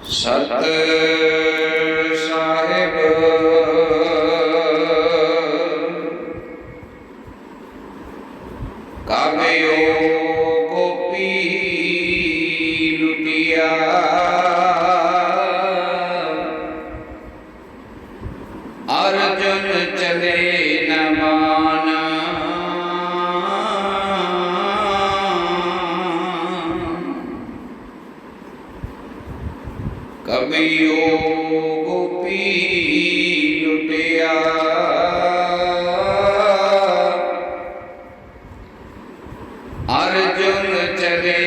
सत साहिब काव्यो गोपी लुटिया अर्जुन चले न माना कवियो गोपी लुटिया अर्जुन चले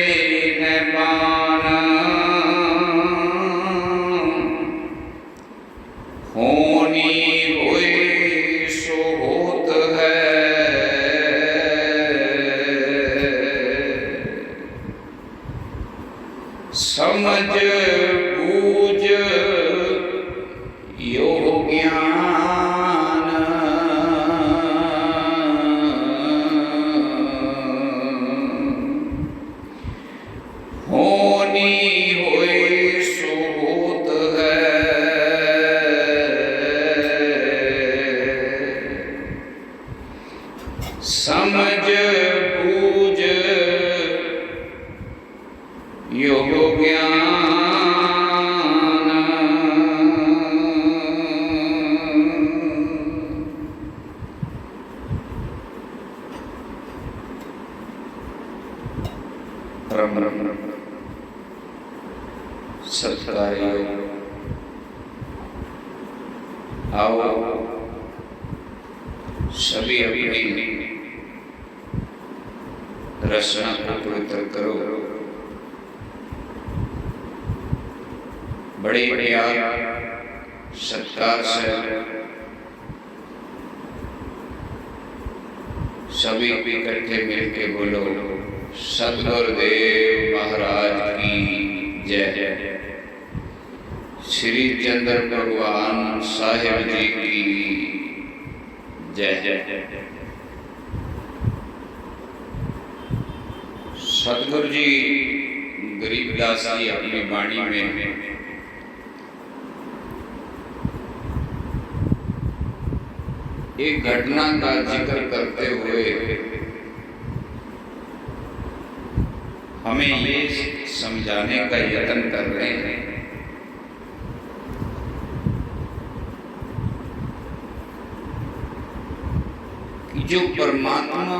न माना होनी हुई सो होत है समझ बूझ यो ज्ञान होनी हुई सो होत है समझ बूझ यो ज्ञान सत्कार्य आओ सभी अपनी रचना को पवित्र करो। बड़े प्यार सत्कार से सभी इकट्ठे मिलके बोलो सद्गुरुदेव महाराज की जय। श्री चंद्र भगवान साहिब जी की जय। सतगुरु जी गरीबदास जी अपनी वाणी में एक घटना का जिक्र करते हुए हमें ये समझाने का यत्न कर रहे हैं कि जो परमात्मा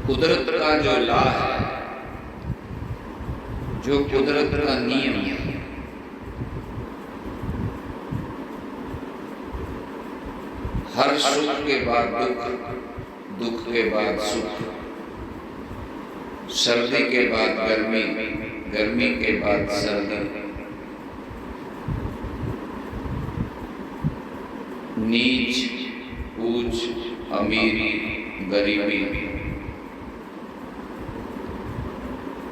कुदरत का जो ला है, जो कुदरत का नियम है, हर सुख के बाद दुख, दुख के बाद सुख, सर्दी के बाद गर्मी, गर्मी के बाद सर्दी, नीच ऊंच, अमीरी गरीबी,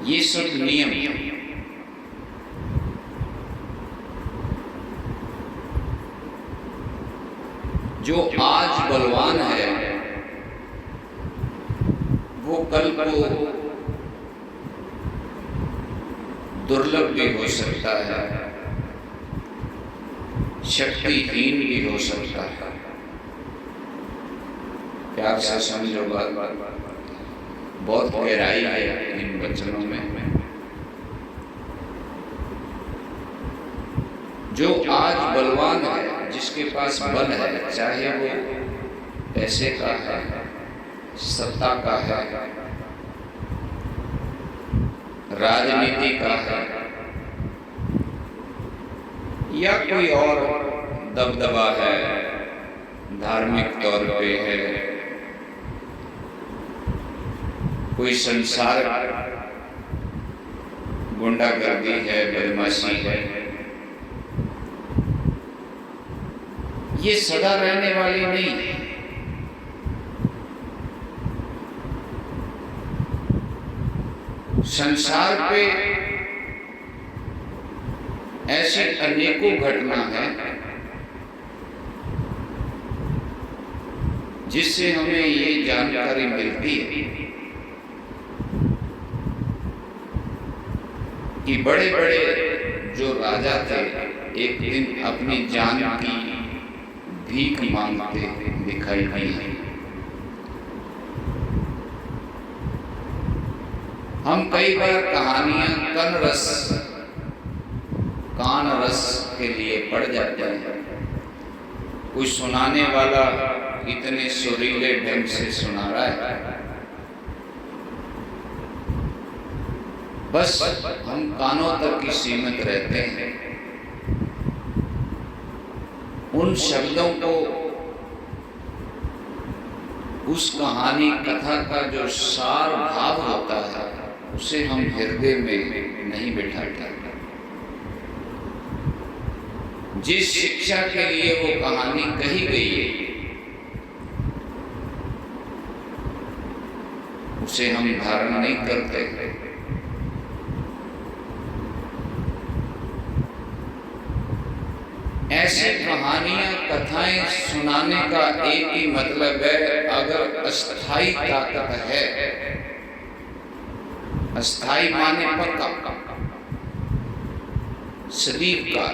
ये सब नियम जो आज बलवान है वो कल को दुर्लभ भी हो सकता है, शक्तिहीन भी हो सकता है। प्यार से समझो बात, बहुत गहराई है इन वचनों में। जो आज बलवान है, जिसके पास बल है, चाहे वो पैसे का है, सत्ता का है, राजनीति का है, या कोई और दबदबा है, धार्मिक तौर पे है, कोई संसार गुंडागर्दी है, बदमाशी है, ये सदा रहने वाली नहीं है। संसार पे ऐसी अनेकों घटना है जिससे हमें ये जानकारी मिलती है कि बड़े बड़े जो राजा थे एक दिन अपनी जान की भीख मांगते दिखाई दिए। हम कई बार कहानियां कान रस के लिए पढ़ जाते हैं। कोई सुनाने वाला इतने सुरीले ढंग से सुना रहा है, बस हम कानों तक ही सीमित रहते हैं। उन शब्दों को, उस कहानी कथा का जो सार भाव होता है, उसे हम हृदय में नहीं बिठाते। जिस शिक्षा के लिए वो कहानी कही गई है, उसे हम धारण नहीं करते। ऐसी कहानियां, कथाएं सुनाने का एक ही मतलब है, अगर अस्थाई ताकत है, अस्थाई माने पक्का, सदैव का,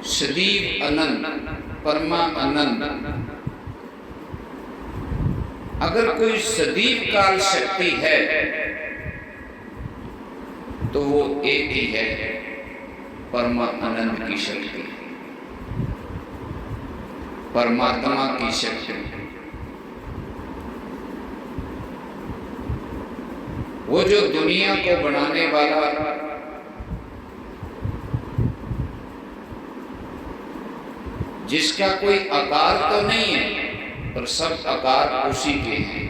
सदैव अनंत, परमा अनंत। अगर कोई सदैव काल शक्ति है तो वो एक ही है, परमा अनंत की शक्ति, परमात्मा की शक्ति। वो जो दुनिया को बनाने वाला, जिसका कोई आकार तो नहीं है पर सब आकार उसी के हैं।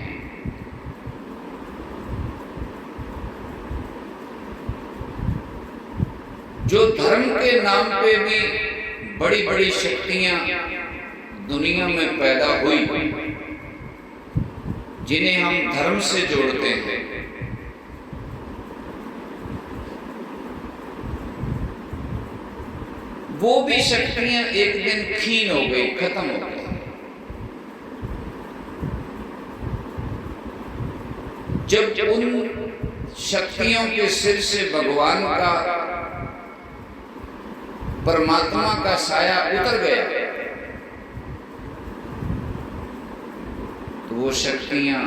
जो धर्म के नाम पे भी बड़ी बड़ी शक्तियां दुनिया में पैदा हुई, जिन्हें हम धर्म से जोड़ते हैं, वो भी शक्तियां एक दिन क्षीण हो गई, खत्म हो गई। जब उन शक्तियों के सिर से भगवान का, परमात्मा का साया उतर गया, तो वो शक्तियां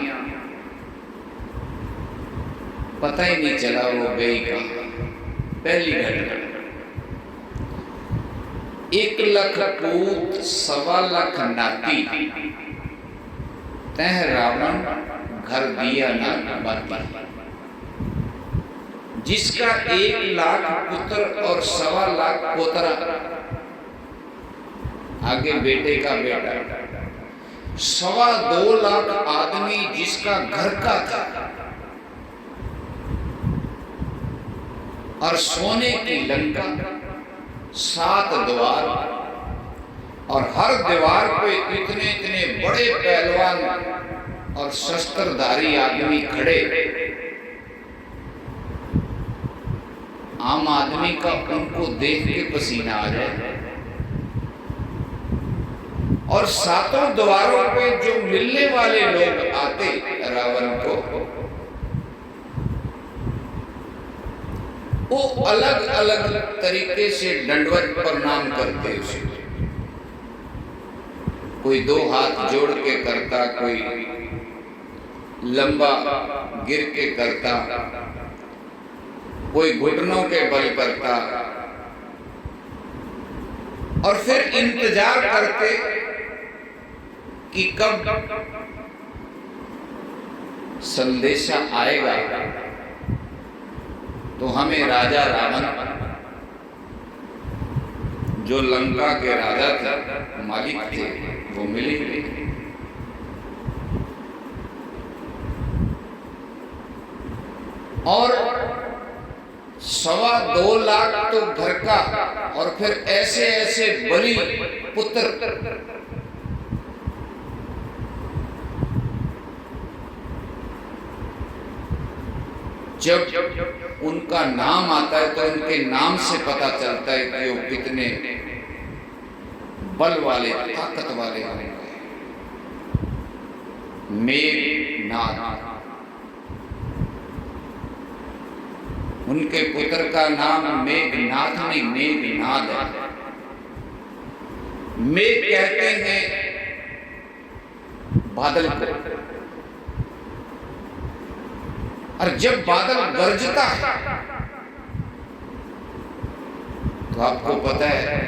पता ही नहीं चला वो गई कहां। पहली घटना, 1 लाख पूत 1.25 लाख नाती, तह रावण घर दिया ना बाती। जिसका 1 लाख पुत्र और 1.25 लाख पोतरा, आगे बेटे का बेटा, 2.25 लाख आदमी जिसका घर का था, और सोने की लंका, 7 द्वार, और हर द्वार पे इतने इतने बड़े पहलवान और शस्त्रधारी आदमी खड़े। आम आदमी का उनको देख के पसीना आ जाए। और 7 द्वारों पे जो मिलने वाले लोग आते रावण को, वो अलग अलग तरीके से दंडवत प्रणाम करते उसे। कोई 2 हाथ जोड़ के करता, कोई लंबा गिर के करता, कोई घुटनों के बल करता, और फिर इंतजार करते कि कब संदेशा आएगा तो हमें राजा रावण, जो लंका के राजा थे, मालिक थे, वो मिलेंगे। और 2.25 लाख तो घर का, और फिर ऐसे ऐसे बलि पुत्र। जब उनका नाम आता है तो उनके नाम से पता चलता है कि वो कितने बल वाले, ताकत वाले होंगे। मेघनाद, उनके पुत्र का नाम मेघनाथ नहीं, मेघनाद है। मेघ कहते हैं बादल को, और जब बादल गरजता है तो आपको पता है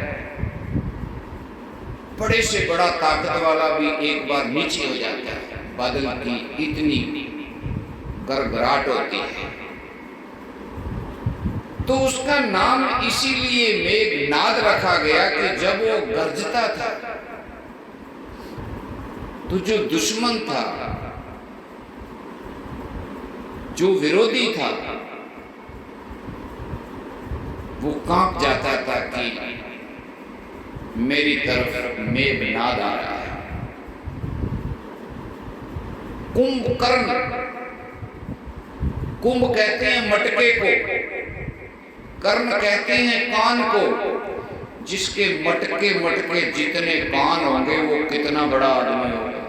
बड़े से बड़ा ताकत वाला भी एक बार नीचे हो जाता है। बादल की इतनी गड़गड़ाहट होती है, तो उसका नाम इसीलिए मेघनाद रखा गया कि जब वो गरजता था तो जो दुश्मन था, जो विरोधी था, वो कांप जाता था कि मेरी तरफ मेघनाद आ रहा है। कुंभकर्ण, कुंभ कहते हैं मटके को, कर्ण कहते हैं कान को। जिसके मटके मटके जितने कान होंगे वो कितना बड़ा आदमी होगा।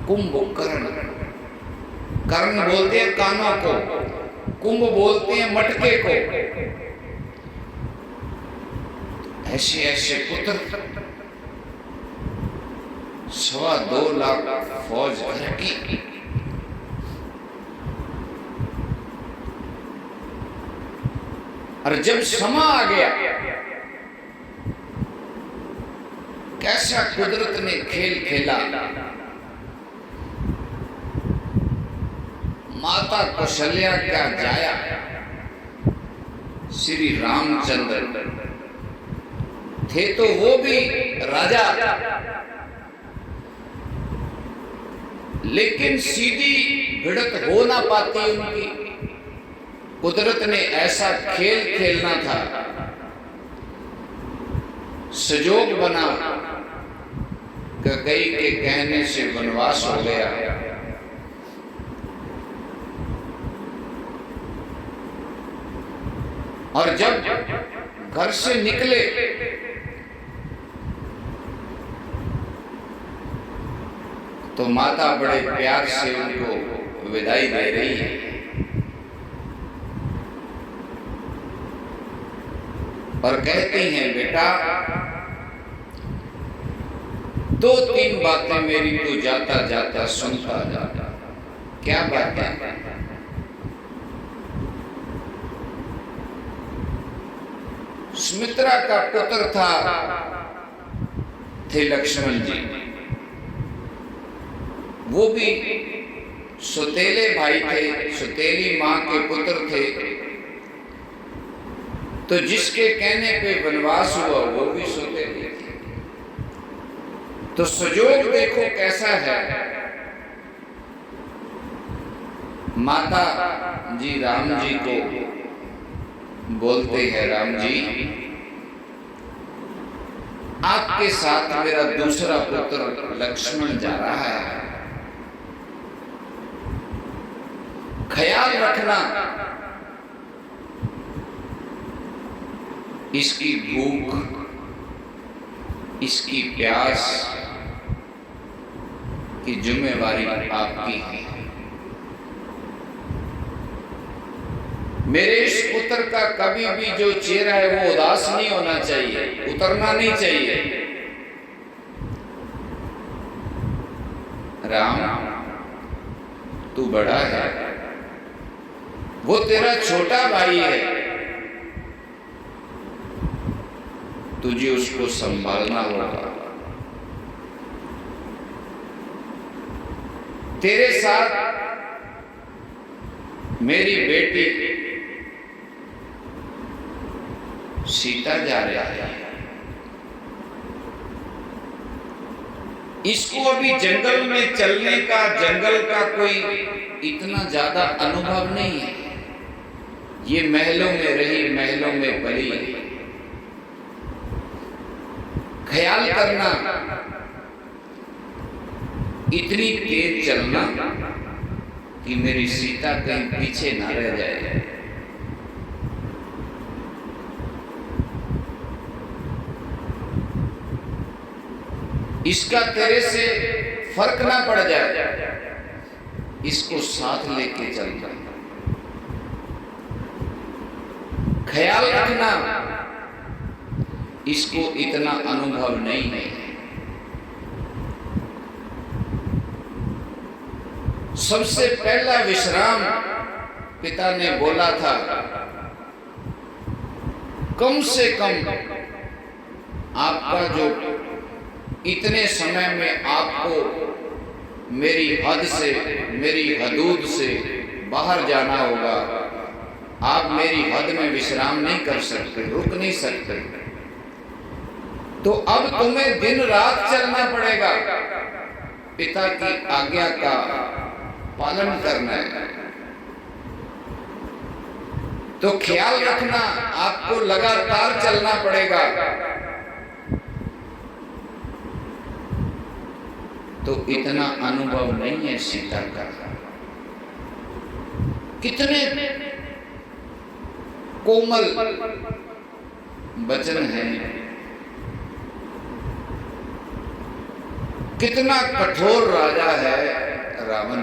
कुंभकर्ण, कर्ण बोलते हैं कानों को, कुंभ बोलते हैं मटके को। ऐसे ऐसे पुत्र, 2.25 लाख फौज की, और जब समा आ गया, कैसा कुदरत ने खेल खेला। माता कौशल्या का जाया, श्री रामचंद्र थे तो वो भी राजा, लेकिन सीधी भिड़त हो ना पाती उनकी। कुदरत ने ऐसा खेल खेलना था, संजोग बना, कैकेयी के कहने से वनवास हो गया। और जब घर से निकले तो माता बड़े प्यार से उनको विदाई दे रही है। और कहती हैं, बेटा 2-3 बातें मेरी तू जाता जाता सुनता जाता। क्या बातें? सुमित्रा का पुत्र थे लक्ष्मण जी, वो भी सौतेले भाई थे, सौतेली मां के पुत्र थे। तो जिसके कहने पे वनवास हुआ वो भी सौतेली थी। तो संजोग देखो कैसा है। माता जी राम जी को बोलते हैं, राम जी आपके साथ मेरा दूसरा पुत्र लक्ष्मण जा रहा है, ख्याल रखना इसकी भूख, इसकी प्यास की जिम्मेवारी आपकी है। मेरे इस पुत्र का कभी भी जो चेहरा है वो उदास नहीं होना चाहिए, उतरना नहीं चाहिए। राम तू बड़ा है, वो तेरा छोटा भाई है, तुझे उसको संभालना होगा। तेरे साथ मेरी बेटी सीता जा रही है, इसको अभी जंगल में चलने का, जंगल का कोई इतना ज्यादा अनुभव नहीं है। ये महलों में रही, महलों में पली। ख्याल करना, इतनी तेज चलना कि मेरी सीता कहीं पीछे ना रह जाए। इसका तेरे से फर्क ना पड़ जाए, इसको साथ लेके चलना। ख्याल रखना, इसको इतना अनुभव नहीं है। सबसे पहला विश्राम पिता ने बोला था, कम से कम आपका जो इतने समय में आपको मेरी हद से, मेरी हदूद से बाहर जाना होगा, आप मेरी हद में विश्राम नहीं कर सकते, रुक नहीं सकते, तो अब तुम्हें दिन रात चलना पड़ेगा, पिता की आज्ञा का पालन करना है। तो ख्याल रखना, आपको लगातार चलना पड़ेगा। तो इतना अनुभव नहीं है सीता का। कितने कोमल वचन है, कितना कठोर राजा है रावण।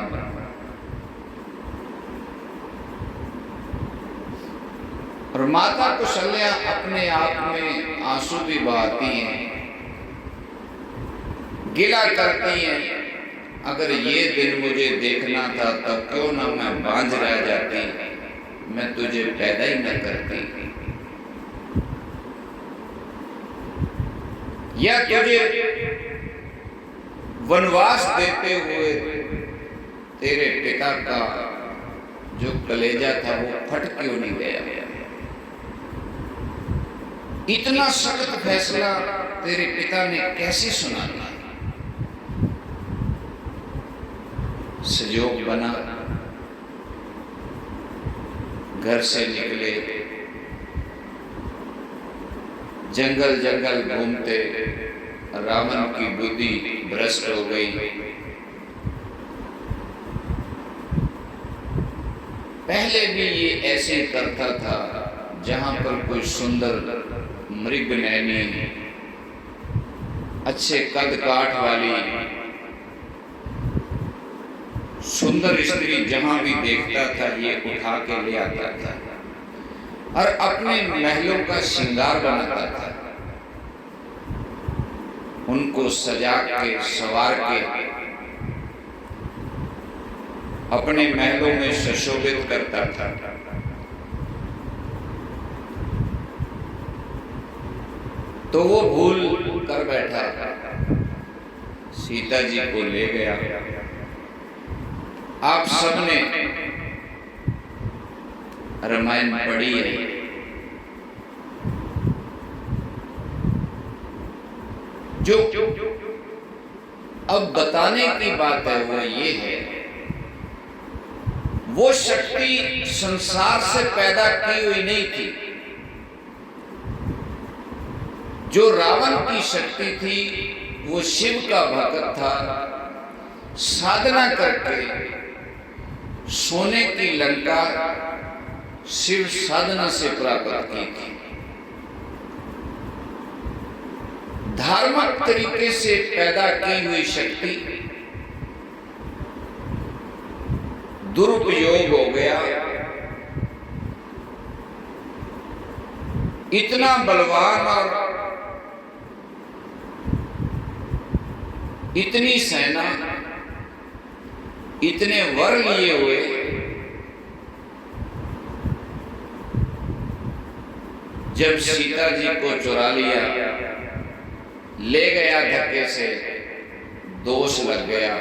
और माता कौशल्या अपने आप में आंसू भी बहाती हैं, गिला करती हैं, अगर ये दिन मुझे देखना था तब क्यों ना मैं बांझ रह जाती, मैं तुझे पैदा ही न करती, या तुझे वनवास देते हुए तेरे पिता का जो कलेजा था वो फट क्यों नहीं गया। इतना सख्त फैसला तेरे पिता ने कैसे सुना दिया। संयोग बना, घर से निकले, जंगल जंगल घूमते, रावण की बुद्धि भ्रष्ट हो गई। पहले भी ये ऐसे करता था, जहां पर कोई सुंदर मृग नैनी, अच्छे कद काठ वाली सुंदर स्त्री जहां भी देखता था ये उठा के ले आता था और अपने महलों का श्रृंगार बनाता था, उनको सजा के सवार के अपने महलों में सुशोभित करता था। तो वो भूल कर बैठा, सीता जी को ले गया। आप सबने रामायण पढ़ी है, जो अब बताने की बात है वो ये है, वो शक्ति संसार से पैदा की हुई नहीं थी। जो रावण की शक्ति थी वो शिव का भक्त था, साधना करके सोने की लंका शिव साधना से प्राप्त की थी। धार्मिक तरीके से पैदा की हुई शक्ति दुरुपयोग हो गया। इतना बलवान और इतनी सेना, इतने वर लिए हुए, जब सीता जी को चुरा लिया, ले गया धक्के से, दोष लग गया।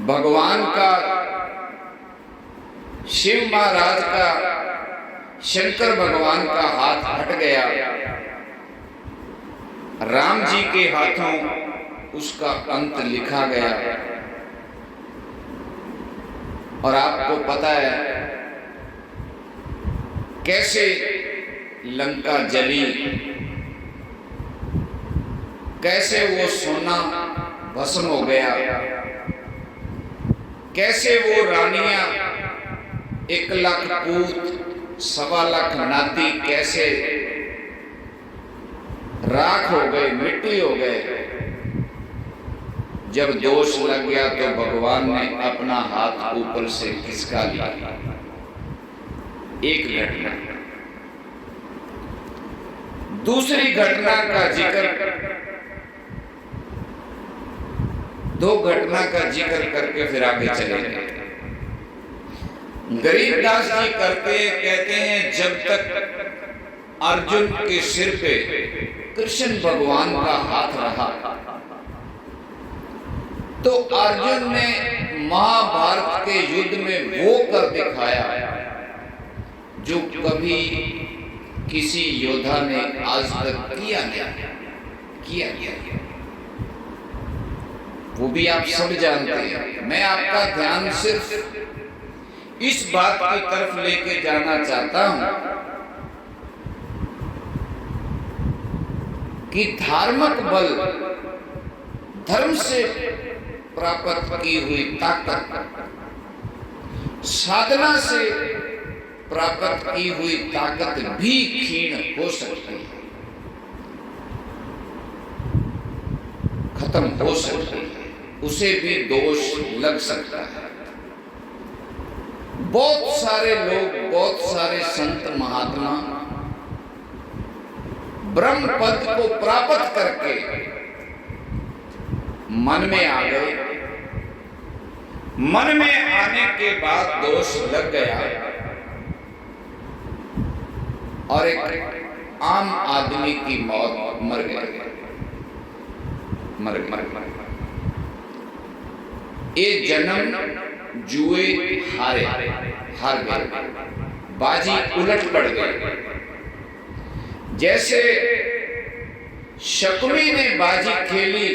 भगवान का, शिव महाराज का, शंकर भगवान का हाथ हट गया, राम जी के हाथों उसका अंत लिखा गया। और आपको पता है कैसे लंका जली, कैसे वो सोना भस्म हो गया, कैसे वो रानियां 1 लाख पूत, 1.25 लाख नाती कैसे राख हो गए, मिट्टी हो गए। जब दोष लग गया तो भगवान ने अपना हाथ ऊपर से खिसका लिया एक घटना। दूसरी घटना का जिक्र, दो घटना का जिक्र करके फिर आगे चलेंगे। गरीबदास जी कहते हैं, जब तक अर्जुन के सिर पे कृष्ण भगवान का हाथ रहा तो अर्जुन ने महाभारत के युद्ध में वो कर दिखाया जो कभी किसी योद्धा ने आज तक किया नहीं। वो भी आप सब जानते हैं। मैं आपका ध्यान सिर्फ इस बात की तरफ लेके जाना चाहता हूं कि धार्मिक बल, धर्म से प्राप्त की हुई ताकत, साधना से प्राप्त की हुई ताकत भी क्षीण हो सकती है, खत्म हो सकती है, उसे भी दोष लग सकता है। बहुत सारे लोग, बहुत सारे संत महात्मा ब्रह्म पद को प्राप्त करके मन में आ गए, मन में आने के बाद दोष लग गया और एक आम आदमी की मौत मर गए। ये जन्म जुए हार गए, बाजी उलट पड़ गई। जैसे शकुनी ने बाजी खेली,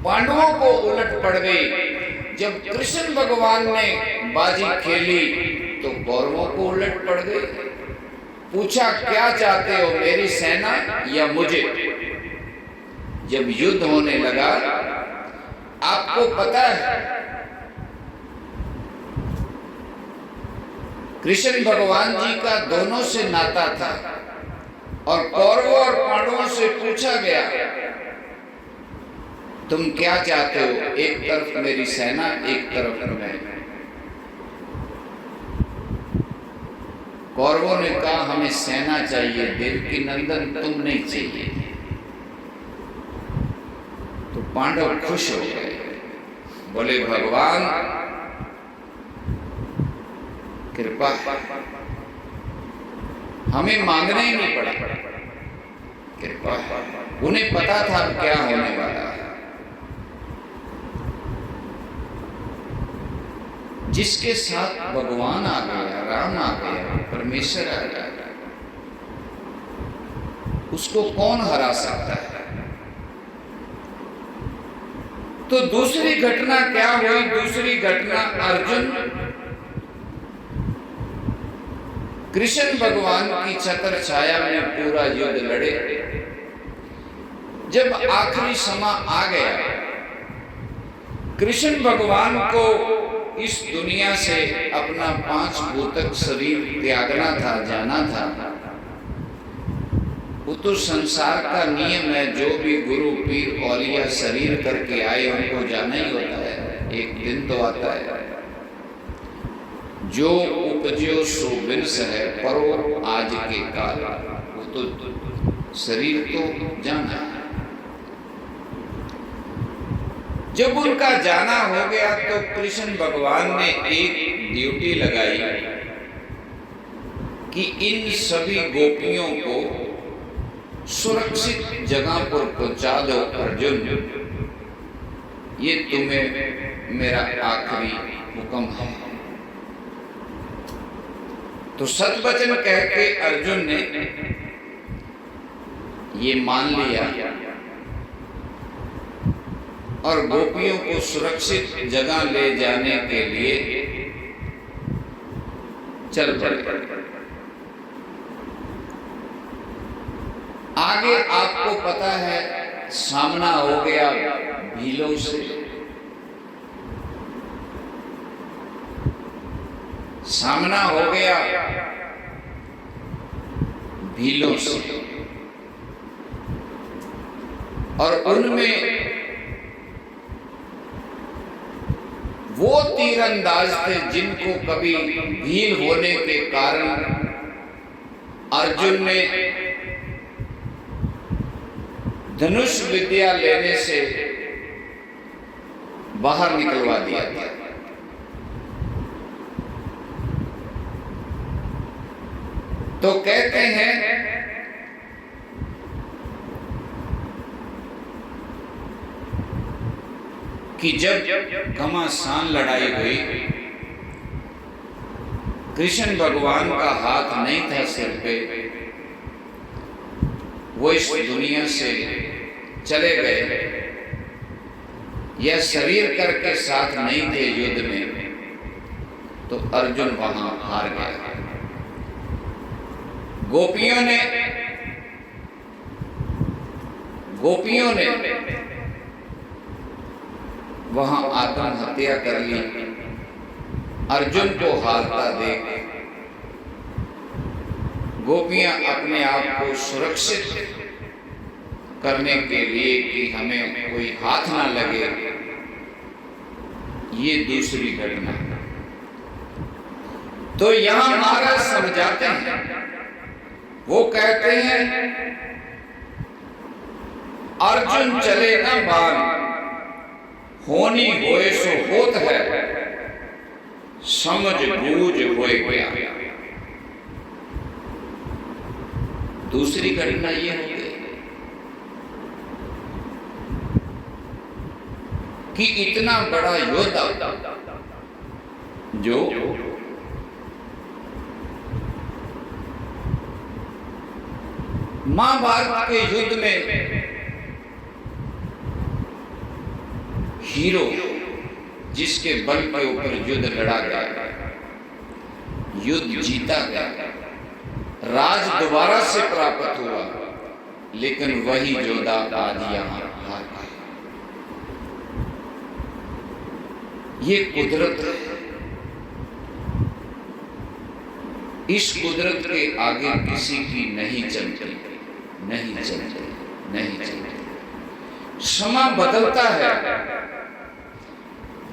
पांडवों को उलट पड़ गई। जब कृष्ण भगवान ने बाजी खेली तो कौरवों को उलट पड़ गई। पूछा, क्या चाहते हो, मेरी सेना या मुझे? जब युद्ध होने लगा, आपको पता है कृष्ण भगवान जी का दोनों से नाता था और कौरवों और पांडवों से पूछा गया, तुम क्या चाहते हो? एक तरफ मेरी सेना, एक तरफ मैं। कौरवों ने कहा, हमें सेना चाहिए, देवकी नंदन तुम नहीं चाहिए। तो पांडव खुश हो गए, बोले भगवान कृपा, हमें मांगना ही नहीं पड़ा, कृपा। उन्हें पता था क्या होने वाला है। जिसके साथ भगवान आ गया, राम आ गया, परमेश्वर आ गया, उसको कौन हरा सकता है? तो दूसरी घटना क्या हुई? दूसरी घटना, अर्जुन कृष्ण भगवान की छत्र छाया में पूरा युद्ध लड़े। जब आखिरी समय आ गया, कृष्ण भगवान को इस दुनिया से अपना 5 भूतक शरीर त्यागना था, जाना था। वो तो संसार का नियम है, जो भी गुरु पीर औलिया शरीर करके आए उनको जाना ही होता है, एक दिन तो आता है। जो उपजो सो बिनस है, परो आज के काल, वो तो शरीर तो जाना है। जब उनका जाना हो गया तो कृष्ण भगवान ने एक ड्यूटी लगाई कि इन सभी गोपियों को सुरक्षित जगह पर पहुंचा दो। अर्जुन, ये तुम्हें मेरा आखिरी हुक्म है। तो सतवचन कह के अर्जुन ने ये मान लिया और गोपियों को सुरक्षित जगह ले जाने के लिए चल पड़े। आगे आपको पता है, सामना हो गया भीलों से। सामना हो गया भीलों से और उनमें वो तीरंदाज थे जिनको कभी भील होने के कारण अर्जुन ने धनुष विद्या लेने से बाहर निकलवा दिया था। तो कहते हैं कि जब घमासान लड़ाई हुई, कृष्ण भगवान का हाथ नहीं था सिर पे, वो इस दुनिया से चले गए, यह शरीर करके साथ नहीं थे युद्ध में, तो अर्जुन वहां हार गया। गोपियों ने वहां आत्महत्या कर ली। अर्जुन को हारता देख गोपियां अपने आप को सुरक्षित करने के लिए कि हमें कोई हाथ ना लगे, ये दूसरी घटना। तो यहां महाराज समझाते हैं, वो कहते हैं अर्जुन चले ना बाण, होनी होए सो होत है, समझ बूझ होए गया। दूसरी घटना ये हो गई कि इतना बड़ा योद्धा जो महाभारत के युद्ध में हीरो, जिसके बल के ऊपर युद्ध लड़ा गया, युद्ध जीता गया, राज दोबारा से प्राप्त हुआ, लेकिन वही योद्धा आज यहां हार गया। ये कुदरत है। इस कुदरत के आगे किसी की नहीं चलती, नहीं चलती, नहीं चलती। समय बदलता है।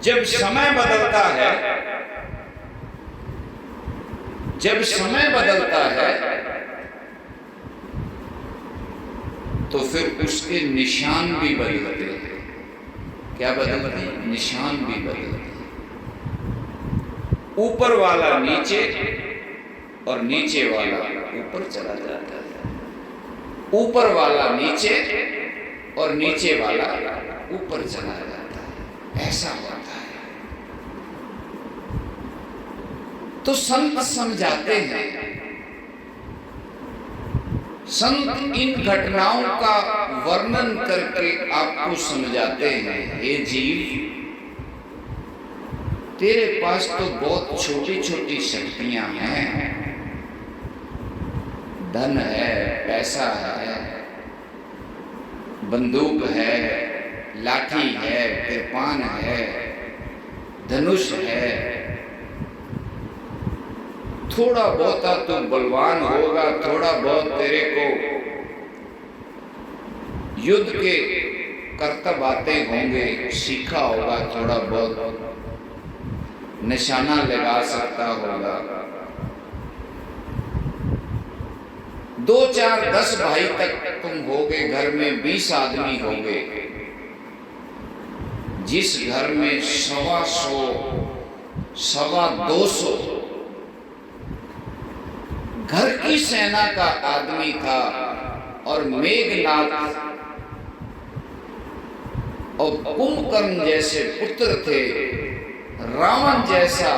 जब समय बदलता है, जब समय बदलता है तो फिर उसके निशान भी बदलते हैं। क्या बदलते हैं? निशान भी बदलते हैं। ऊपर वाला नीचे और नीचे वाला ऊपर चला जाता है, ऊपर वाला नीचे और नीचे वाला ऊपर चला जाता है, ऐसा होता है। तो संत समझाते हैं, संत इन घटनाओं का वर्णन करके आपको समझाते हैं, हे जीव, तेरे पास तो बहुत छोटी छोटी शक्तियां हैं, धन है, पैसा है, बंदूक है, लाठी है, कृपान है, धनुष है, थोड़ा बहुत तो बलवान होगा, थोड़ा बहुत तेरे को युद्ध के करतब आते होंगे, सीखा होगा, थोड़ा बहुत निशाना लगा सकता होगा, 2, 4, 10 भाई तक तुम होगे, घर में 20 आदमी होगे। जिस घर में 125, 250 घर की सेना का आदमी था, और मेघनाथ और कुंभकर्ण जैसे पुत्र थे, रावण जैसा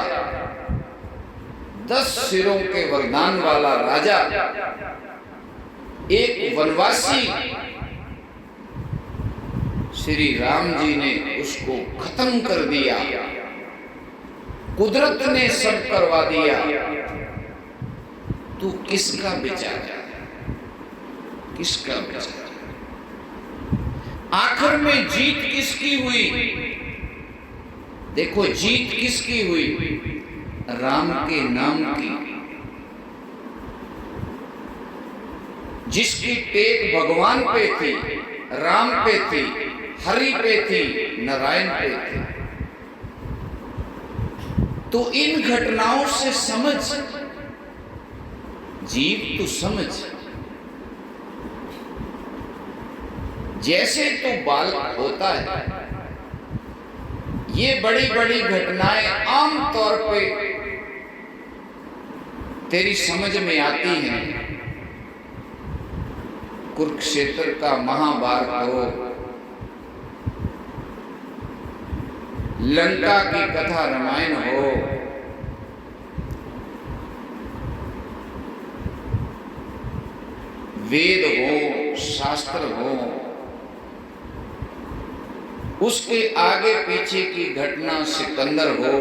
10 सिरों के वरदान वाला राजा, एक वनवासी श्री राम जी ने उसको खत्म कर दिया, कुदरत ने सब करवा दिया। तू किसका बेचारा, किसका बेचारा? आखिर में जीत किसकी हुई? देखो, जीत किसकी हुई? राम के नाम की, जिसकी टेक भगवान पे थी, राम पे थी, हरि पे थी, नारायण पे थी। तो इन घटनाओं से समझ, जीव तो समझ। जैसे तो बालक होता है, ये बड़ी बड़ी घटनाएं आम तौर पे तेरी समझ में आती हैं। कुरुक्षेत्र का महाभारत हो, लंका की कथा रामायण हो, वेद हो, शास्त्र हो, उसके आगे पीछे की घटना सिकंदर हो,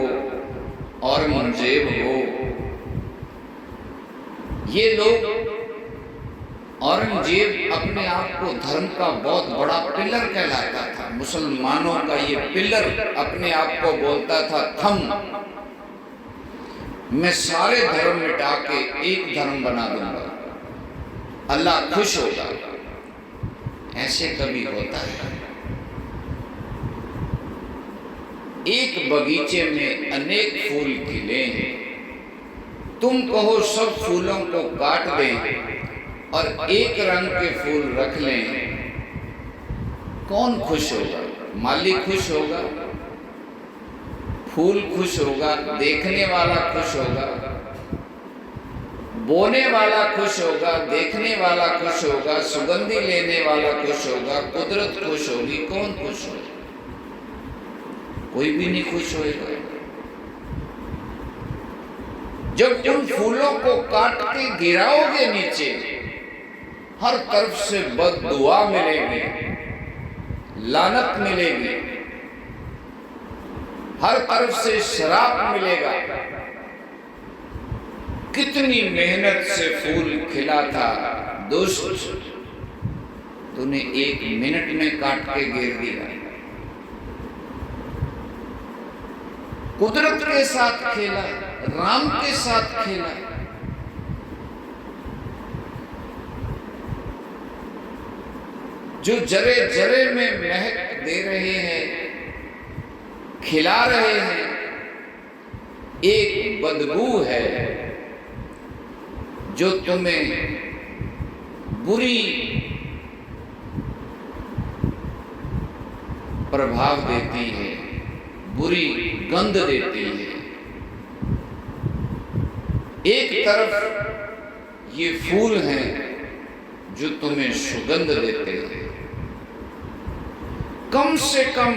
औरंगजेब हो। ये लोग, औरंगजेब अपने आप को धर्म का बहुत बड़ा पिलर कहलाता था। मुसलमानों का ये पिलर अपने आप को बोलता था, थम, मैं सारे धर्म मिटा के एक धर्म बना दूंगा, अल्लाह खुश होगा। ऐसे कभी होता है? एक बगीचे में अनेक फूल खिले हैं, तुम कहो सब फूलों को काट दें और एक रंग के फूल रख लें, कौन खुश होगा? माली खुश होगा, फूल खुश होगा, देखने वाला खुश होगा, बोने वाला खुश होगा, देखने वाला खुश होगा, सुगंधी लेने वाला खुश होगा, कुदरत खुश होगी, कौन खुश होगा? कोई भी नहीं खुश होगा। जब उन फूलों को काट के गिराओगे नीचे, हर तरफ से बददुआ मिलेगी, लानत मिलेगी, हर तरफ से शराब मिलेगा। कितनी मेहनत से फूल खिला था, दुष्ट, तूने एक मिनट में काट के गिर दिया। कुदरत के साथ खेला, राम के साथ खेला। जो जरे जरे में महक दे रहे हैं, खिला रहे हैं, एक बदबू है जो तुम्हें बुरी प्रभाव देती है, बुरी गंध देती है। एक तरफ ये फूल हैं जो तुम्हें सुगंध देते हैं। कम से कम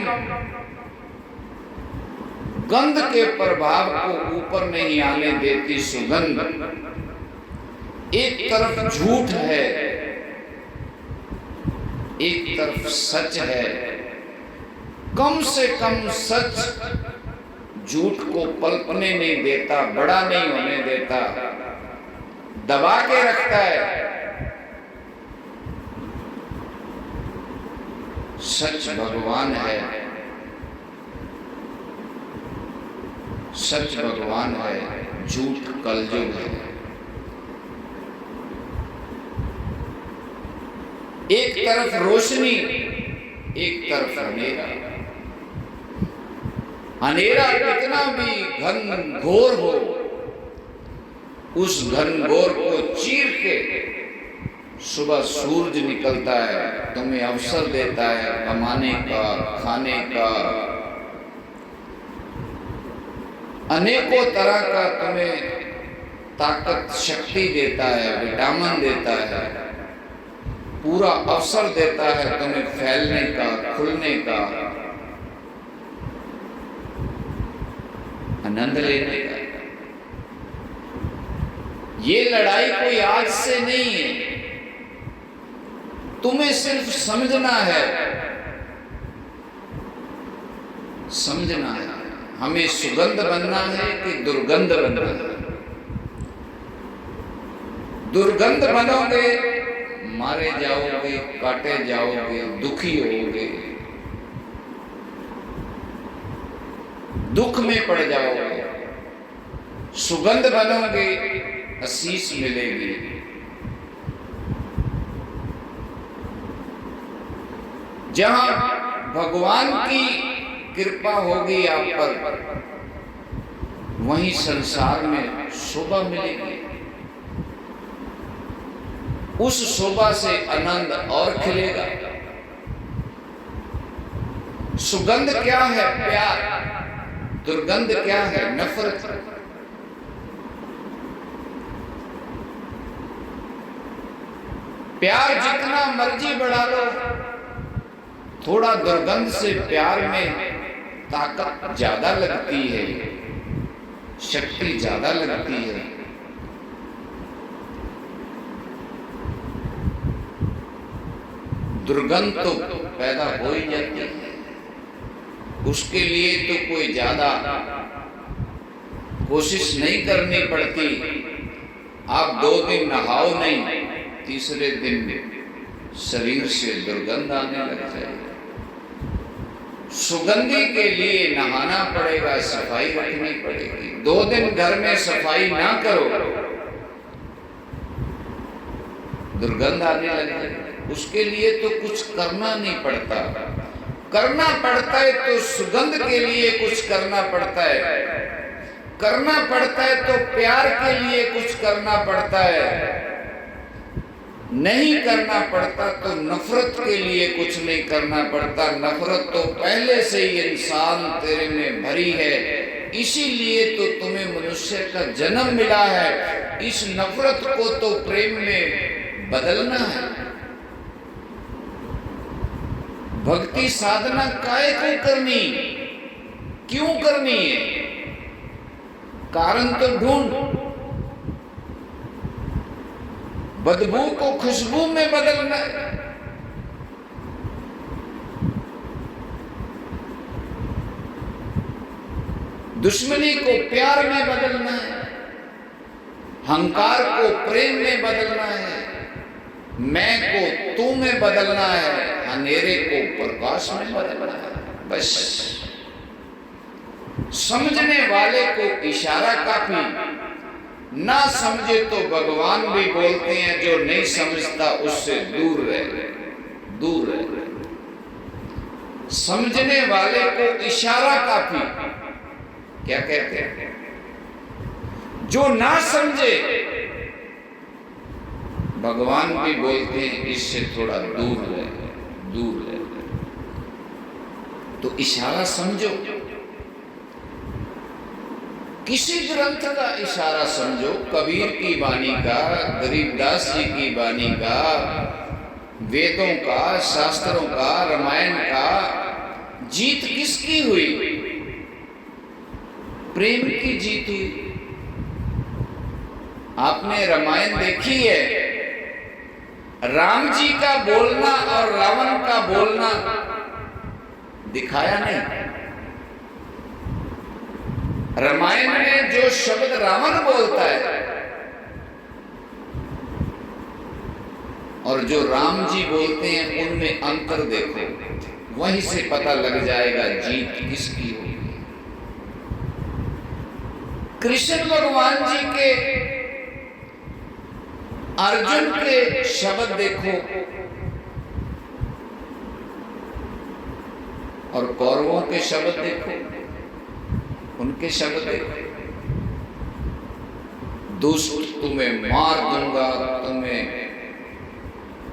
गंध के प्रभाव को ऊपर नहीं आने देती सुगंध। एक तरफ झूठ है, एक तरफ सच है। कम से कम सच झूठ को पलपने नहीं देता, बड़ा नहीं होने देता, दबा के रखता है। सच भगवान है, सच भगवान है, झूठ कलयुग है। एक तरफ रोशनी, एक तरफ अंधेरा। अंधेरा कितना भी घनघोर हो, उस घनघोर को चीर के सुबह सूरज निकलता है, तुम्हें अवसर देता है कमाने का, खाने का, अनेकों तरह का तुम्हें ताकत शक्ति देता है, विटामिन देता है, पूरा अवसर देता है तुम्हें फैलने का, खुलने का, आनंद लेने का। ये लड़ाई कोई आज से नहीं है, तुम्हें सिर्फ समझना है, समझना है हमें सुगंध बनना है कि दुर्गंध बनना है। दुर्गंध बनोगे मारे जाओगे, काटे जाओगे, दुखी होगे, दुख में पड़ जाओगे। सुगंध बनोगे आशीष मिलेगी। जहां भगवान की कृपा होगी आप पर, वहीं संसार में शोभा मिलेगी। उस शोभा से आनंद और खिलेगा। सुगंध क्या है? प्यार। दुर्गंध क्या है? नफरत। प्यार जितना मर्जी बढ़ा लो, थोड़ा दुर्गंध से प्यार में ताकत ज्यादा लगती है, शक्ति ज्यादा लगती है। दुर्गंध तो पैदा हो ही जाती है, उसके लिए तो कोई ज्यादा कोशिश नहीं करनी पड़ती। आप 2 दिन नहाओ नहीं, तीसरे दिन शरीर से दुर्गंध आने लग जाएगी। सुगंधी के लिए नहाना पड़ेगा, सफाई रखनी पड़ेगी। 2 दिन घर में सफाई ना करो, दुर्गंध आने लग जाएगी। उसके लिए तो कुछ करना नहीं पड़ता। करना पड़ता है तो सुगंध के लिए कुछ करना पड़ता है, करना पड़ता है तो प्यार के लिए कुछ करना पड़ता है। नहीं करना पड़ता तो नफरत के लिए कुछ नहीं करना पड़ता। नफरत तो पहले से ही इंसान तेरे में भरी है, इसीलिए तो तुम्हें मनुष्य का जन्म मिला है। इस नफरत को तो प्रेम में बदलना है। भक्ति साधना काहे को करनी, क्यों करनी है? कारण तो ढूंढ। बदबू को खुशबू में बदलना है। दुश्मनी को प्यार में बदलना है, हंकार को प्रेम में बदलना है, मैं को तू में बदलना है, अंधेरे को प्रकाश में बदलना है। बस समझने वाले को इशारा काफी, ना समझे तो भगवान भी बोलते हैं जो नहीं समझता उससे दूर रहे, दूर रहे। समझने वाले को इशारा काफी। क्या कहते हैं? जो ना समझे भगवान भी बोलते हैं इससे थोड़ा दूर रहे, दूर रहे। तो इशारा समझो, किसी ग्रंथ का इशारा समझो, कबीर की वाणी का, गरीबदास जी की वाणी का, वेदों का, शास्त्रों का, रामायण का। जीत किसकी हुई? प्रेम की जीत हुई। आपने रामायण देखी है? राम जी का बोलना और रावण का बोलना दिखाया नहीं। रामायण में जो शब्द रावण बोलता है और जो राम जी बोलते हैं उनमें अंतर देखो, वहीं से पता लग जाएगा जीत किसकी होगी। कृष्ण भगवान जी के अर्जुन के शब्द देखो और कौरवों के शब्द देखो, उनके शब्द देखो। दुष्ट तुम्हें मार दूंगा, तुम्हें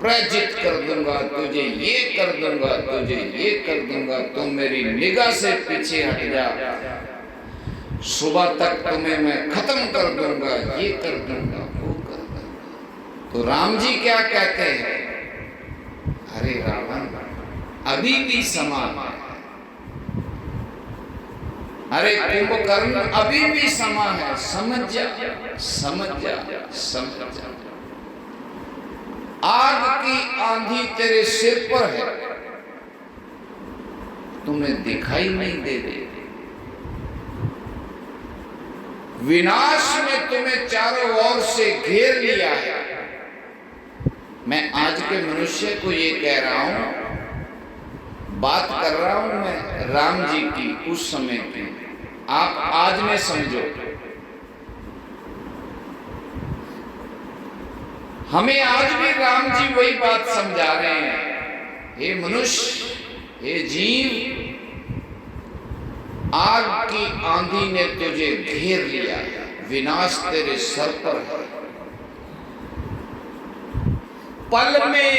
पराजित कर दूंगा, तुझे ये कर दूंगा, तुझे ये कर दूंगा, तुम मेरी निगाह से पीछे हट जा, सुबह तक तुम्हें मैं खत्म कर दूंगा, ये कर दूंगा, वो कर दूंगा। तो राम जी क्या कहते हैं? अरे रावण अभी भी समान है, अरे कुंभकर्ण अभी भी समान है, समझ जा, समझ जा, समझ जा। आग की आंधी तेरे सिर पर है, तुम्हें दिखाई नहीं दे रही। विनाश में तुम्हें चारों ओर से घेर लिया है। मैं आज के मनुष्य को ये कह रहा हूं, बात कर रहा हूं मैं राम जी की, उस समय की। आप आज में समझो, हमें आज भी राम जी वही बात समझा रहे हैं। हे मनुष्य, हे जीव, आग की आंधी ने तुझे घेर लिया, विनाश तेरे सर पर है। पल में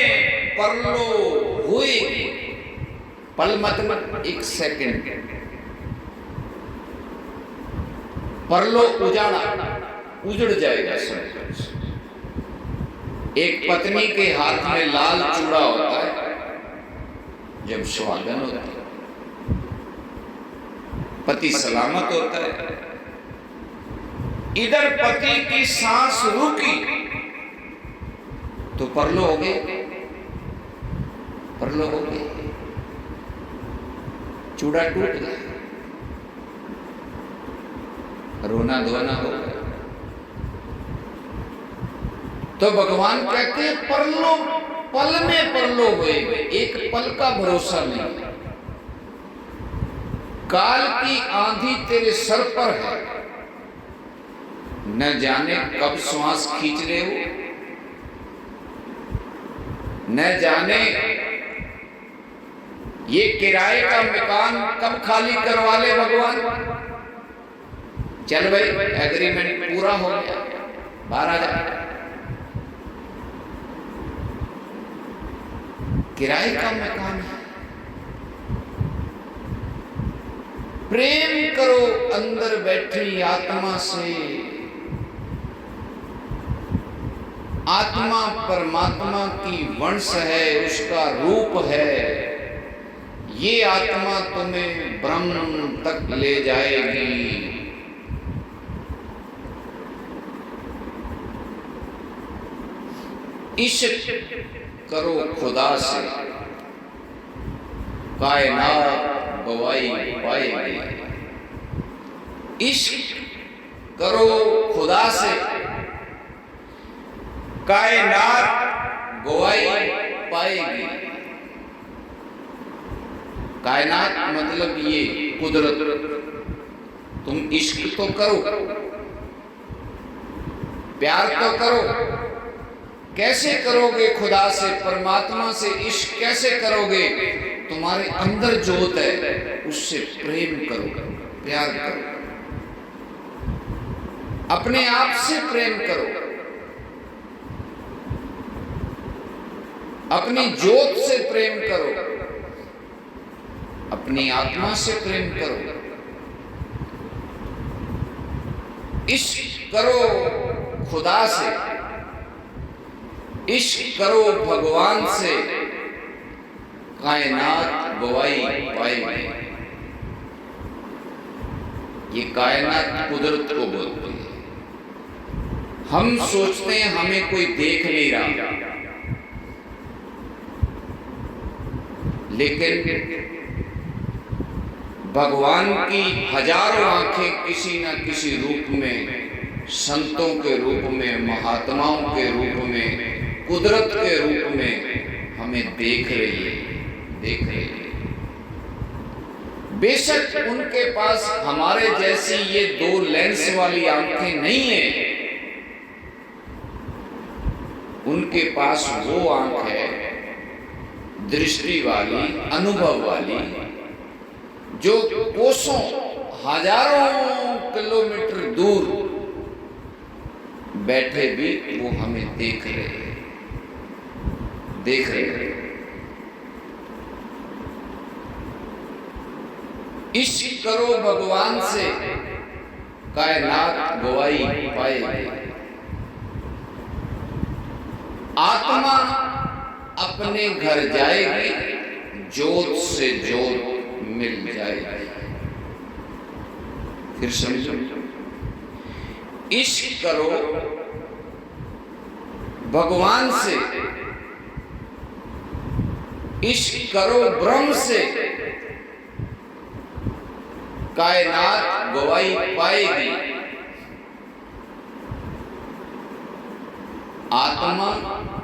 परलो हुए, पल मतलब एक सेकंड, परलो उजाड़ा, उजड़ जाएगा सब कुछ। एक पत्नी के हाथ में लाल चूड़ा होता है जब सुहागन होता है, पति सलामत होता है। इधर पति की सांस रुकी तो परलो हो गए, परलो हो गए, चूड़ा टूट गया, रोना धोना हो गया। तो भगवान कहते हैं परलो, पल में परलो हुए, एक पल का भरोसा नहीं। काल की आंधी तेरे सर पर है, न जाने कब श्वास खींच ले हो, न जाने ये किराए का मकान कब खाली करवा ले भगवान। चल भाई एग्रीमेंट पूरा हो गया, बाहर आ जा। किराए का मकान है। प्रेम करो अंदर बैठी आत्मा से। आत्मा परमात्मा की वंश है, उसका रूप है। ये आत्मा तुम्हें ब्रह्म तक ले जाएगी। इश्क करो खुदा से, कायनात गवाही पाएगी। इश्क करो खुदा से, कायनात गवाही पाएगी। कायनात मतलब ये कुदरत। तुम इश्क तो करो, प्यार तो करो। कैसे करोगे खुदा से, परमात्मा से इश्क कैसे करोगे? तुम्हारे अंदर जोत है, उससे प्रेम करो, प्यार करो। अपने आप से प्रेम करो, अपनी जोत से प्रेम करो, अपनी आत्मा से प्रेम करो। इश्क करो खुदा से, इश्क करो भगवान से, कायनात गवाही पाएगी। ये कायनात कुदरत को बोलती है। हम सोचते हैं हमें कोई देख नहीं रहा, लेकिन भगवान की हजारों आंखें किसी न किसी रूप में, संतों के रूप में, महात्माओं के रूप में, कुदरत के रूप में हमें देख रही है, देख रही है। बेशक उनके पास हमारे जैसी ये दो लेंस वाली आंखें नहीं है, उनके पास वो आंख है दृष्टि वाली, अनुभव वाली, जो कोसों हजारों किलोमीटर दूर बैठे भी वो हमें देख रहे हैं, देख रहे हैं। इश्क करो भगवान से, कायनात गवाही पाएगी। आत्मा अपने घर जाएगी, जोत से जोत मिल जाएगी। फिर समझो, इश्क करो भगवान से, इश्क करो ब्रह्म से, कायनात गवाही पाएगी। आत्मा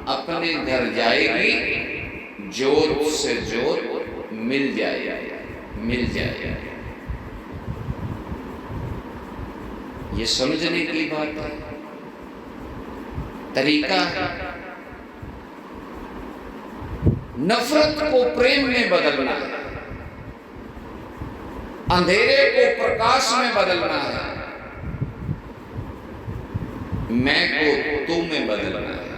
अपने घर जाएगी, जोत से जोत मिल जाएगा, मिल जाएगा। ये समझने की बात है, तरीका है। नफरत को प्रेम में बदलना है, अंधेरे को प्रकाश में बदलना है, मैं को तू में बदलना है।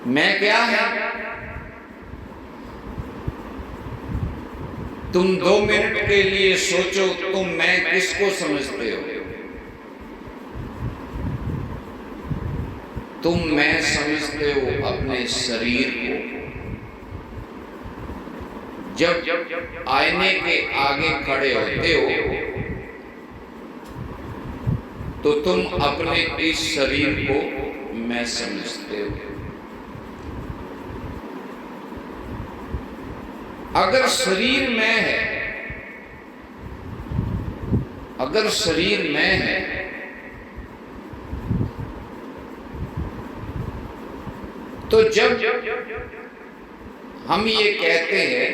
मैं क्या है? तुम 2 मिनट के लिए सोचो, तुम मैं किसको समझते हो? तुम मैं समझते हो अपने शरीर को। जब आईने के आगे खड़े होते हो तो तुम अपने इस शरीर को मैं समझते हो। अगर शरीर मैं है, अगर शरीर मैं है, तो जब हम ये कहते हैं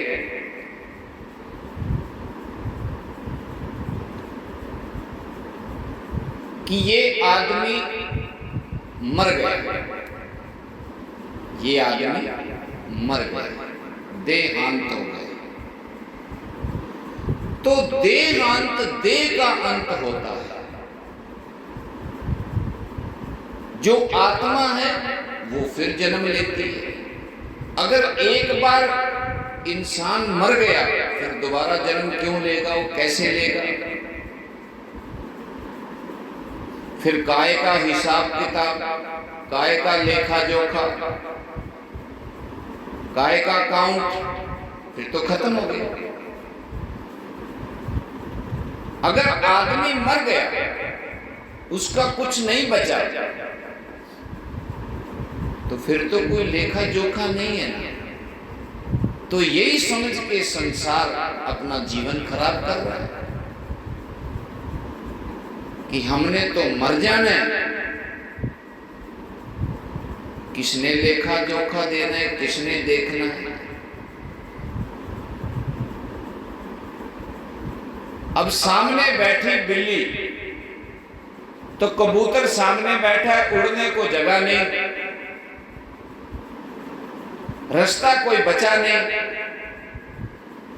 कि ये आदमी मर गया, ये आदमी मर गया, देहांत हो गए, तो देहांत देह का अंत होता है। जो आत्मा है वो फिर जन्म लेती है। अगर एक बार इंसान मर गया फिर दोबारा जन्म क्यों लेगा? वो कैसे लेगा? फिर काय का हिसाब किताब, काय का लेखा जोखा, काय का काउंट फिर तो खत्म हो गया। अगर आदमी मर गया, उसका कुछ नहीं बचा, तो फिर तो कोई लेखा जोखा नहीं है ना। तो यही समझ के संसार अपना जीवन खराब कर रहा है कि हमने तो मर जाना है। किसने लेखा जोखा देना है, किसने देखना है? अब सामने बैठी बिल्ली, तो कबूतर सामने बैठा है, उड़ने को जगह नहीं, रास्ता कोई बचा नहीं,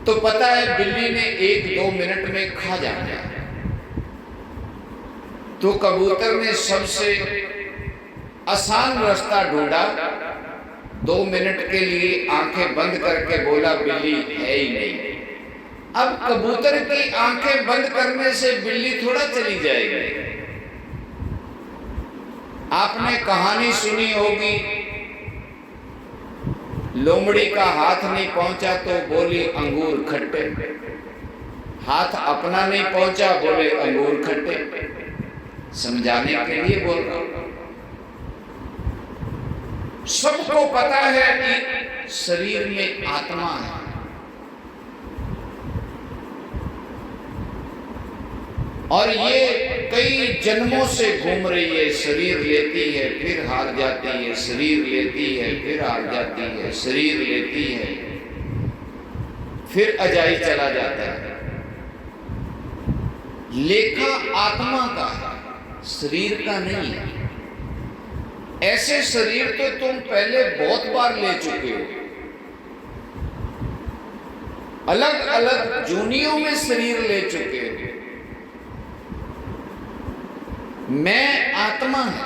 तो पता है बिल्ली ने 1-2 मिनट में खा जाना है। तो कबूतर ने सबसे आसान रास्ता ढूंढा, 2 मिनट के लिए आंखें बंद करके बोला बिल्ली है ही नहीं। अब कबूतर की आंखें बंद करने से बिल्ली थोड़ा चली जाएगी। आपने कहानी सुनी होगी, लोमड़ी का हाथ नहीं पहुंचा तो बोली अंगूर खट्टे, हाथ अपना नहीं पहुंचा बोले अंगूर खट्टे। समझाने के लिए बोल रहा हूं। सबको पता है कि शरीर में आत्मा है, और ये कई जन्मों से घूम रही है। शरीर लेती है फिर हार जाती है, शरीर लेती है फिर हार जाती है, शरीर लेती है फिर अजाई चला जाता है। लेखा आत्मा का है, शरीर का नहीं है। ऐसे शरीर तो तुम पहले बहुत बार ले चुके हो, अलग अलग जूनियों में शरीर ले चुके हो। मैं आत्मा है,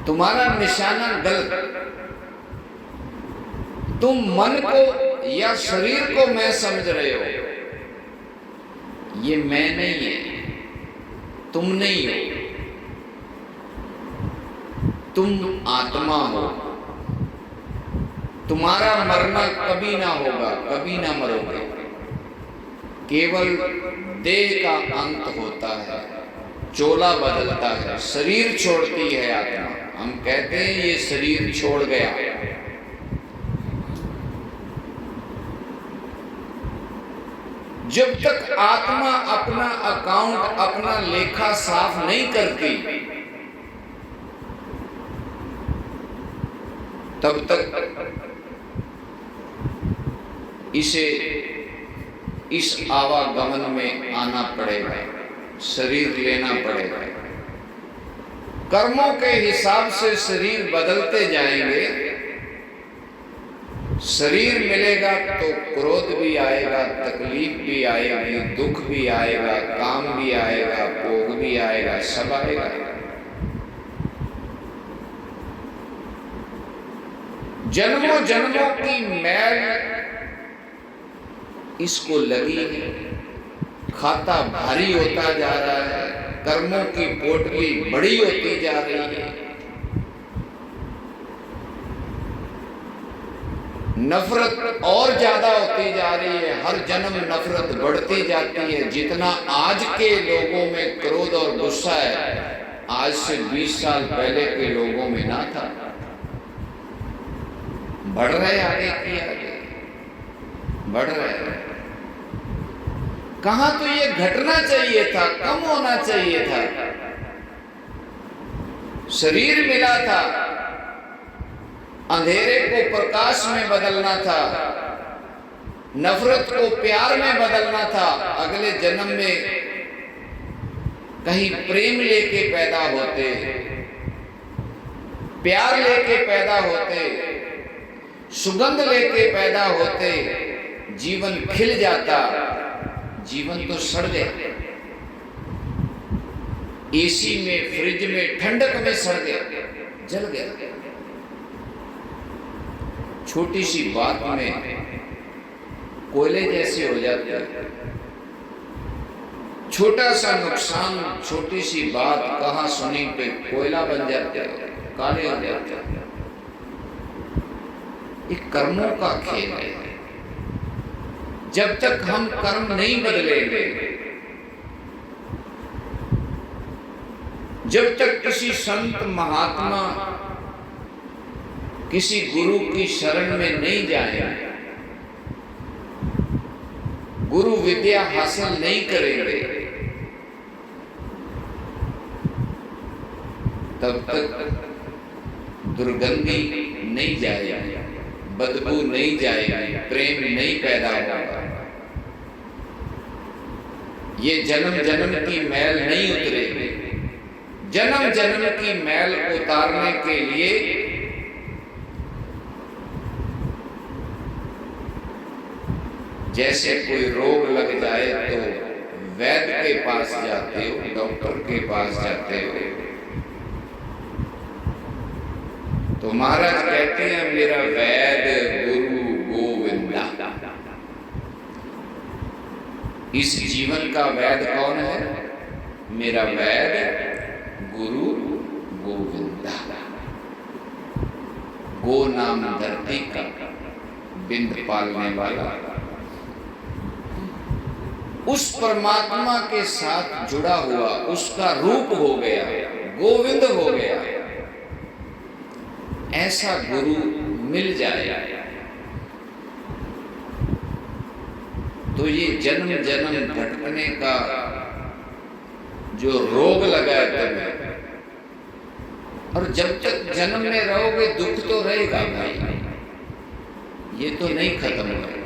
तुम्हारा निशाना गलत। तुम मन को या शरीर को मैं समझ रहे हो, ये मैं नहीं है, तुम नहीं हो, तुम आत्मा हो। तुम्हारा मरना कभी ना होगा, कभी ना मरोगे। केवल देह का अंत होता है, चोला बदलता है, शरीर छोड़ती है आत्मा। हम कहते हैं ये शरीर छोड़ गया। जब तक आत्मा अपना अकाउंट, अपना लेखा साफ नहीं करती, तब तक इसे इस आवागमन में आना पड़ेगा, शरीर लेना पड़ेगा। कर्मों के हिसाब से शरीर बदलते जाएंगे, शरीर मिलेगा तो क्रोध भी आएगा, तकलीफ भी आएगी, दुख भी आएगा, काम भी आएगा, भोग भी आएगा, सब आएगा। जन्मों जन्मों की मैल इसको लगी है, खाता भारी होता जा रहा है, कर्मों की पोटली बड़ी होती जा रही है, नफरत और ज्यादा होती जा रही है, हर जन्म नफरत बढ़ती जाती है। जितना आज के लोगों में क्रोध और गुस्सा है, आज से 20 साल पहले के लोगों में ना था। बढ़ रहे आगे की आगे बढ़ रहे। कहां तो ये घटना चाहिए था, कम होना चाहिए था। शरीर मिला था, अंधेरे को प्रकाश में बदलना था, नफरत को प्यार में बदलना था। अगले जन्म में कहीं प्रेम लेके पैदा होते, प्यार लेके पैदा होते, सुगंध लेके पैदा होते, जीवन खिल जाता। जीवन तो सड़ गया, एसी में, फ्रिज में, ठंडक में सड़ गया, जल गया। छोटी सी बात में कोयले जैसे हो जाते हैं। छोटा सा नुकसान, छोटी सी बात कहां सुनी पे कोयला बन जाते हैं, काले हो जाते हैं। एक कर्मों का खेल है। जब तक हम कर्म नहीं बदलेंगे, जब तक किसी संत महात्मा, किसी गुरु की शरण में नहीं जाएंगे, गुरु विद्या हासिल नहीं करेंगे, तब तक दुर्गंधी नहीं जाएगी, बदबू नहीं जाएगी, प्रेम नहीं पैदा होगा, ये जन्म जन्म की मैल नहीं उतरेगी। जन्म जन्म की मैल उतारने के लिए जैसे कोई रोग लग जाए तो वैद्य के पास जाते हो, डॉक्टर के पास जाते हो, तो महाराज कहते हैं मेरा वैद्य गुरु गोविंदा। इस जीवन का वैद्य कौन है? मेरा वैद्य गुरु गोविंदा। गो नाम धरती का, बिंद पालने वाला, उस परमात्मा के साथ जुड़ा हुआ, उसका रूप हो गया, गोविंद हो गया। ऐसा गुरु मिल जाए तो ये जन्म जन्म भटकने का जो रोग लगा है तुम्हें, और जब तक जन्म में रहोगे दुख तो रहेगा भाई, ये तो नहीं खत्म होगा।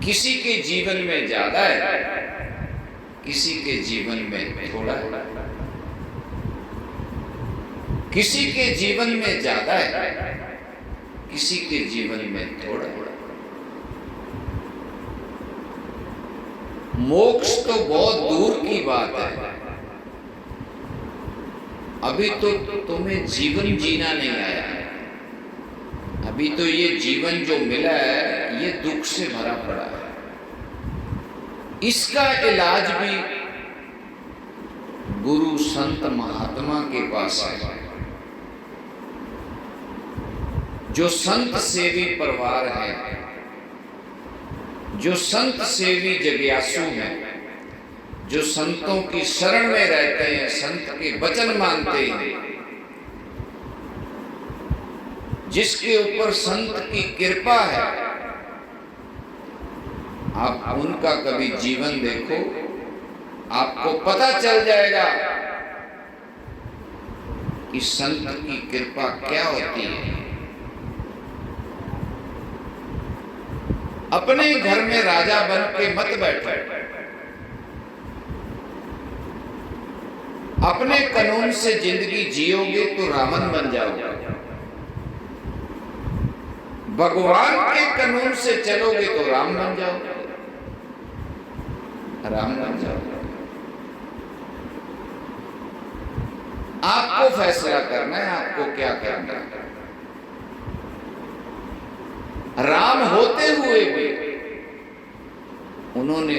किसी के जीवन में ज्यादा है, किसी के जीवन में थोड़ा है, किसी के जीवन में ज्यादा है, किसी के जीवन में थोड़ा है। मोक्ष तो बहुत दूर की बात है, अभी तो तुम्हें जीवन जीना नहीं आया है। अभी तो ये जीवन जो मिला है ये दुख से भरा पड़ा है। इसका इलाज भी गुरु संत महात्मा के पास है। जो संत सेवी परिवार है, जो संत सेवी जग्यासु हैं, जो संतों की शरण में रहते हैं, संत के वचन मानते हैं, जिसके ऊपर संत की कृपा है, आप उनका कभी जीवन देखो, आपको पता चल जाएगा कि संत की कृपा क्या होती है। अपने घर में राजा बन के मत बैठो, अपने कानून से जिंदगी जियोगे तो रावण बन जाओगे। भगवान के कानून से चलोगे तो राम बन जाओगे, राम बन जाओगे। आपको फैसला करना है आपको क्या करना है। राम होते हुए भी उन्होंने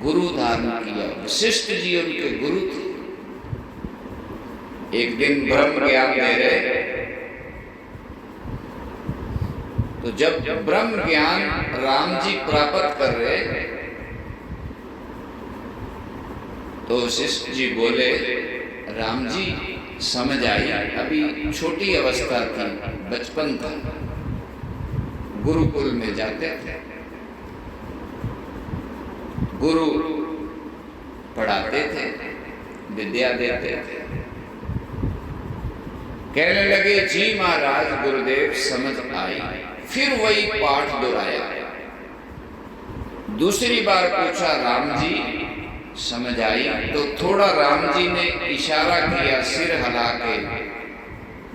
गुरु धारण किया। वशिष्ठ जी उनके गुरु थे। एक दिन ब्रह्म ज्ञान दे रहे, तो जब ब्रह्म ज्ञान राम जी प्राप्त कर रहे तो वशिष्ठ जी बोले, राम जी समझ आई, अभी छोटी अवस्था थी, बचपन था, गुरुकुल में जाते थे, गुरु पढ़ाते थे, विद्या देते थे। कहने लगे, जी महाराज गुरुदेव समझ आई। फिर वही पाठ दोहराया। दूसरी बार पूछा, राम जी समझ आई? तो थोड़ा राम जी ने इशारा किया, सिर हिला के,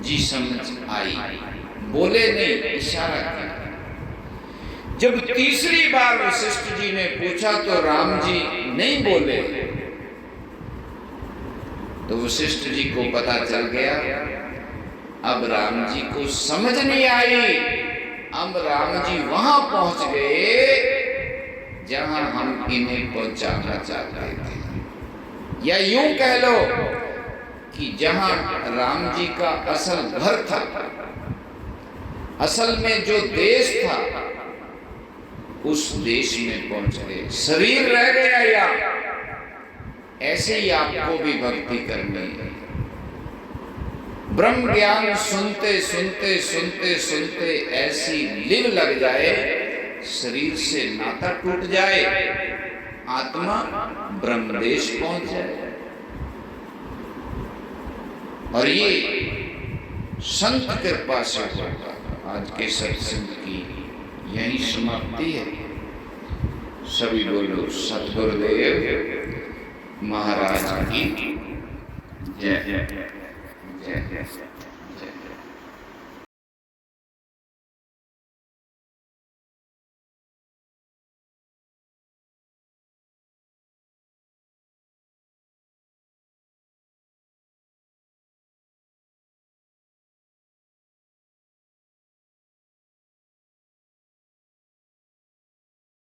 जी समझ आई। बोले नहीं, इशारा किया। जब तीसरी बार वशिष्ठ जी ने पूछा तो राम जी नहीं बोले। तो वशिष्ठ जी को पता चल गया, अब राम जी को समझ नहीं आई। अब राम जी वहां पहुंच गए जहां हम इन्हें पहुंचाना चाहते थे, या यूं कह लो कि जहां राम जी का असल घर था, असल में जो देश था, उस देश में पहुंच गए। शरीर रह गया या ऐसे ही आपको भी भक्ति करनी है। ब्रह्म ज्ञान सुनते सुनते सुनते सुनते ऐसी लिव लग जाए, शरीर से नाता टूट जाए, आत्मा ब्रह्मदेश पहुंच जाए। और ये संत कृपा से होगा। आज के सत्संग की यही समाप्ति है। सभी बोलो सतगुरुदेव महाराज की जय जय जय जय।